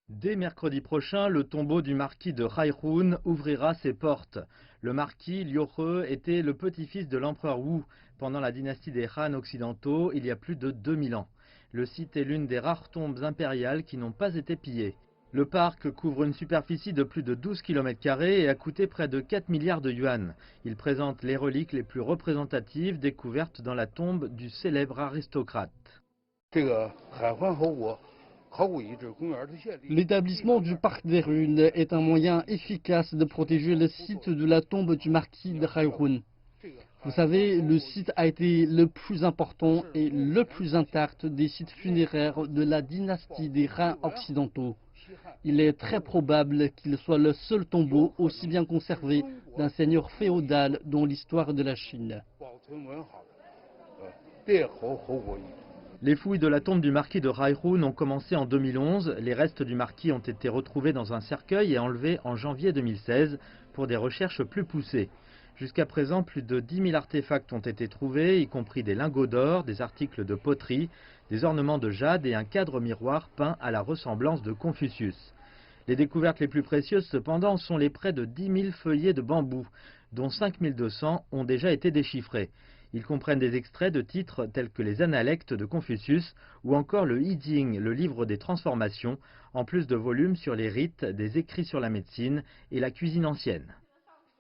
Dès mercredi prochain, le tombeau du marquis de Hairun ouvrira ses portes. Le marquis Liuhe était le petit-fils de l'empereur Wu pendant la dynastie des Han occidentaux il y a plus de 2000 ans. Le site est l'une des rares tombes impériales qui n'ont pas été pillées. Le parc couvre une superficie de plus de 12 km² et a coûté près de 4 milliards de yuan. Il présente les reliques les plus représentatives découvertes dans la tombe du célèbre aristocrate. L'établissement du parc des runes est un moyen efficace de protéger le site de la tombe du marquis de Hairun. Vous savez, le site a été le plus important et le plus intact des sites funéraires de la dynastie des Han occidentaux. Il est très probable qu'il soit le seul tombeau aussi bien conservé d'un seigneur féodal dans l'histoire de la Chine. Les fouilles de la tombe du marquis de Hairun ont commencé en 2011. Les restes du marquis ont été retrouvés dans un cercueil et enlevés en janvier 2016 pour des recherches plus poussées. Jusqu'à présent, plus de 10 000 artefacts ont été trouvés, y compris des lingots d'or, des articles de poterie, des ornements de jade et un cadre miroir peint à la ressemblance de Confucius. Les découvertes les plus précieuses, cependant, sont les près de 10 000 feuillets de bambou, dont 5 200 ont déjà été déchiffrés. Ils comprennent des extraits de titres tels que les Analectes de Confucius ou encore le I Ching, le livre des transformations, en plus de volumes sur les rites, des écrits sur la médecine et la cuisine ancienne.